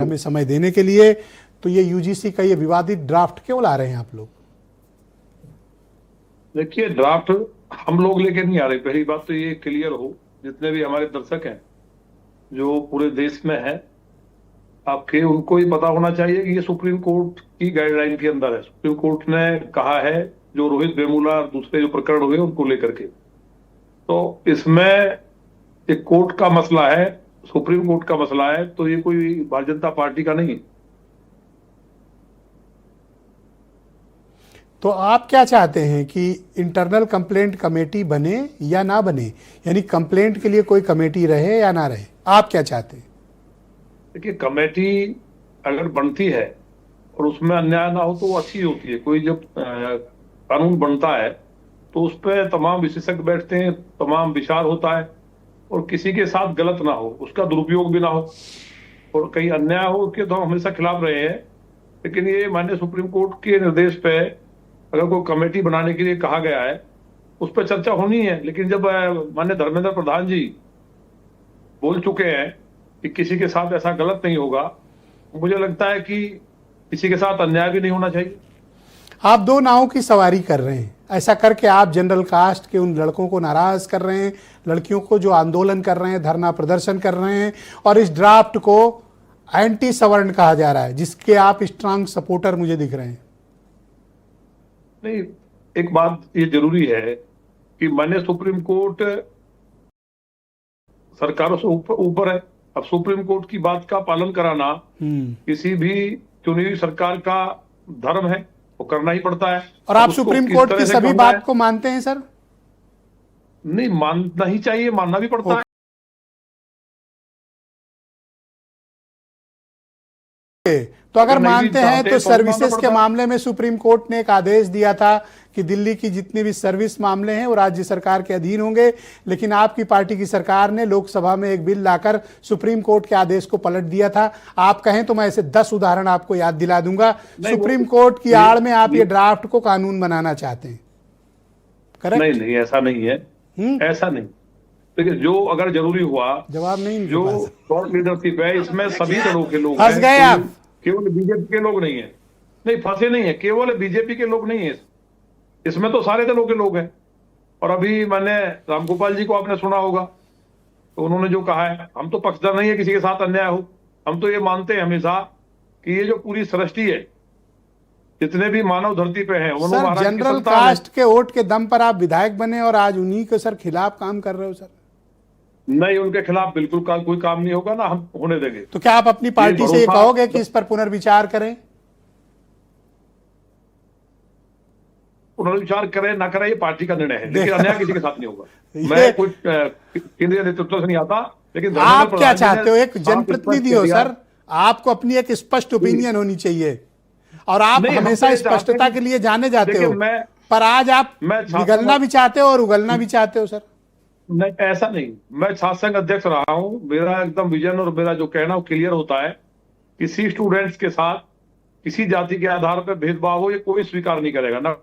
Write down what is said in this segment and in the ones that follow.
हमें समय देने के लिए। तो ये यूजीसी का ये विवादित ड्राफ्ट क्यों ला रहे हैं आप लोग? देखिए, ड्राफ्ट हम लोग लेके नहीं आ रहे। पहली बात तो ये क्लियर हो, जितने भी हमारे दर्शक हैं जो पूरे देश में हैं, आपके उनको ही पता होना चाहिए कि ये सुप्रीम कोर्ट की गाइडलाइन के अंदर है। सुप्रीम कोर्ट ने कहा है, जो रोहित वेमुला और दूसरे जो प्रकरण हुए उनको लेकर के, तो इसमें एक कोर्ट का मसला है, सुप्रीम कोर्ट का मसला है, तो ये कोई भारतीय जनता पार्टी का नहीं है। तो आप क्या चाहते हैं कि इंटरनल कंप्लेंट कमेटी बने या ना बने, यानी कंप्लेंट के लिए कोई कमेटी रहे या ना रहे, आप क्या चाहते हैं? देखिए, कमेटी अगर बनती है और उसमें अन्याय ना हो तो वो अच्छी होती है। कोई जब कानून बनता है तो उस पर तमाम विशेषज्ञ बैठते हैं, तमाम विचार होता है, और किसी के साथ गलत ना हो, उसका दुरुपयोग भी ना हो, और कहीं अन्याय हो उसके तो हम हमेशा खिलाफ रहे हैं। लेकिन ये माननीय सुप्रीम कोर्ट के निर्देश पे अगर कोई कमेटी बनाने के लिए कहा गया है, उस पर चर्चा होनी है। लेकिन जब माननीय धर्मेंद्र प्रधान जी बोल चुके हैं कि किसी के साथ ऐसा गलत नहीं होगा, मुझे लगता है कि किसी के साथ अन्याय भी नहीं होना चाहिए। आप दो नावों की सवारी कर रहे हैं। ऐसा करके आप जनरल कास्ट के उन लड़कों को नाराज कर रहे हैं, लड़कियों को जो आंदोलन कर रहे हैं, धरना प्रदर्शन कर रहे हैं, और इस ड्राफ्ट को एंटी सवर्ण कहा जा रहा है, जिसके आप स्ट्रांग सपोर्टर मुझे दिख रहे हैं। नहीं, एक बात ये जरूरी है कि माननीय सुप्रीम कोर्ट सरकारों से ऊपर है। अब सुप्रीम कोर्ट की बात का पालन कराना किसी भी चुनी हुई सरकार का धर्म है, वो करना ही पड़ता है। और आप सुप्रीम कोर्ट की सभी बात को मानते हैं सर? नहीं, मानना ही चाहिए, मानना भी पड़ता है। तो अगर मानते हैं तो सर्विसेज के मामले में सुप्रीम कोर्ट ने एक आदेश दिया था कि दिल्ली की जितनी भी सर्विस मामले हैं वो राज्य सरकार के अधीन होंगे, लेकिन आपकी पार्टी की सरकार ने लोकसभा में एक बिल लाकर सुप्रीम कोर्ट के आदेश को पलट दिया था। आप कहें तो मैं ऐसे 10 उदाहरण आपको याद दिला दूंगा। सुप्रीम कोर्ट की आड़ में आप ये ड्राफ्ट को कानून बनाना चाहते हैं, करेक्ट? नहीं नहीं, ऐसा नहीं है, ऐसा नहीं। देखिए, जो अगर जरूरी हुआ, जवाब नहीं, जो थॉट लीडरशिप है इसमें सभी दलों के लोग फंस गए आप। केवल बीजेपी के लोग नहीं है। नहीं, फंसे नहीं है, केवल बीजेपी के लोग नहीं है, इसमें तो सारे दलों के लोग हैं। और अभी मैंने रामगोपाल जी को आपने सुना होगा, तो उन्होंने जो कहा है, हम तो पक्षधर नहीं है किसी के साथ अन्याय हो। हम तो ये मानते हैं हमेशा कि ये जो पूरी सृष्टि है, जितने भी मानव धरती पे हैं, सर जनरल कास्ट के वोट के दम पर आप विधायक बने और आज उन्हीं के सर खिलाफ काम कर रहे हो सर? नहीं, उनके खिलाफ बिल्कुल कोई काम नहीं होगा ना, हम होने देंगे। तो क्या आप अपनी पार्टी से ये कहोगे कि इस पर पुनर्विचार करें? पुनर्विचार करें ना करें ये पार्टी का निर्णय है, लेकिन अन्याय किसी के साथ नहीं होगा। मैं कुछ केंद्रीय नेतृत्व से नहीं आता, लेकिन आप क्या चाहते हो? एक जनप्रतिनिधि हो सर, आपको अपनी एक स्पष्ट ओपिनियन होनी चाहिए, और आप हमेशा स्पष्टता के लिए जाने जाते हो, पर आज आप निगलना भी चाहते हो और उगलना भी चाहते हो सर। नहीं, ऐसा नहीं। मैं छात्र संघ अध्यक्ष रहा हूं, मेरा एकदम विजन और मेरा जो कहना वो क्लियर होता है। किसी स्टूडेंट्स के साथ किसी जाति के आधार पर भेदभाव हो, ये कोई स्वीकार नहीं करेगा ना।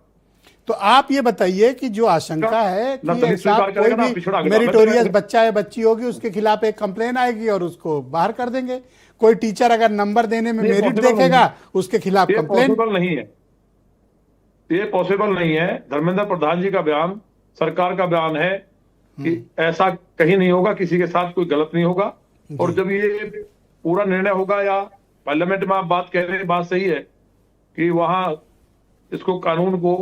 तो आप ये बताइए कि जो आशंका है कि कोई भी मेरिटोरियस बच्चा या बच्ची होगी, उसके खिलाफ एक कंप्लेन आएगी और उसको बाहर कर देंगे। कोई टीचर अगर नंबर देने में मेरिट देखेगा, उसके खिलाफ कंप्लेन। पॉसिबल नहीं है, ये पॉसिबल नहीं है। धर्मेंद्र प्रधान जी का बयान, सरकार का बयान है कि ऐसा कहीं नहीं होगा, किसी के साथ कोई गलत नहीं होगा। और जब ये पूरा निर्णय होगा, या पार्लियामेंट में आप बात कह रहे हैं, बात सही है कि वहां इसको कानून को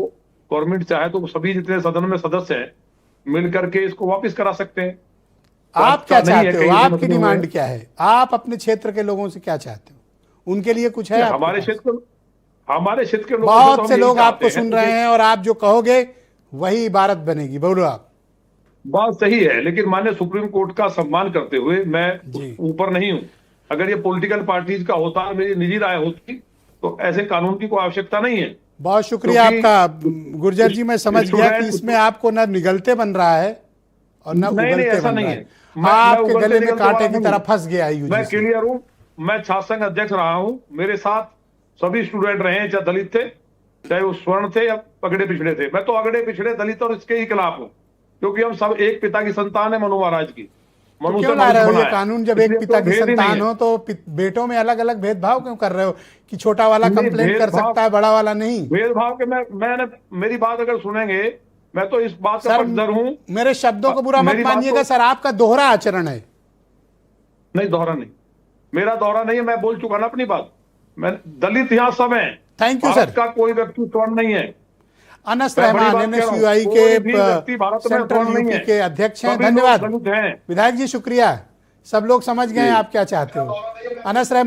गवर्नमेंट चाहे तो सभी जितने सदन में सदस्य हैं मिल करके इसको वापस करा सकते हैं। आप क्या चाहते हो? आपकी डिमांड क्या है? आप अपने क्षेत्र के लोगों से क्या चाहते हो? उनके लिए कुछ है? हमारे क्षेत्र के लोग, बहुत से लोग आपको सुन रहे हैं, और आप जो कहोगे वही इबारत बनेगी। बोलो आप। बात सही है, लेकिन माननीय सुप्रीम कोर्ट का सम्मान करते हुए मैं ऊपर नहीं हूं। अगर ये पॉलिटिकल पार्टीज का होता, मेरी निजी राय होती, तो ऐसे कानून की कोई आवश्यकता नहीं है। बहुत शुक्रिया आपका गुर्जर जी। मैं समझ गया कि इसमें आपको न निगलते बन रहा है और न उगलते बन रहा है। आपके गले में कांटे की तरह फंस गया है। मैं क्लियर हूं, मैं छात्र संघ अध्यक्ष रहा हूं, मेरे साथ सभी स्टूडेंट रहे हैं, चाहे दलित थे, चाहे वो स्वर्ण थे या अगड़े पिछड़े थे। मैं तो अगड़े पिछड़े, दलित और इसके ही खिलाफ हूं, क्योंकि हम सब एक पिता की संतान है, मनु महाराज की। तो मनुष्य क्यों ला रहे हो ये बनाए। कानून? जब एक इसलिए पिता कोई की भेद ही नहीं संतान है। हो तो बेटों में अलग अलग भेदभाव क्यों कर रहे हो कि छोटा वाला नहीं, कंप्लेंट कर भेदभाव- सकता है, बड़ा वाला नहीं? भेदभाव के मैंने मेरी बात अगर सुनेंगे, मैं तो इस बात का सर पक्षधर हूं। मेरे शब्दों को बुरा मत मेरी बात मानिएगा तो- सर, आपका दोहरा आचरण है। नहीं, दोहरा नहीं, मेरा दोहरा नहीं है, मैं बोल चुका ना अपनी बात। मैं दलित यहाँ सब है। Thank you Bharat sir. का कोई व्यक्ति स्वर्ण नहीं है। अनस मैं बड़ी रहमान बात कह रहा हूं, NSUI कोई भी व्यक्ति के भारत में सेंट्रल स्वर्ण नहीं यूपी है। के अध्यक्ष हैं। सभी लोग धन्यवाद दलित हैं। विधायक जी, शुक्रिया। सब लोग समझ गए हैं आप क्या चाहते हो। अनस रहमान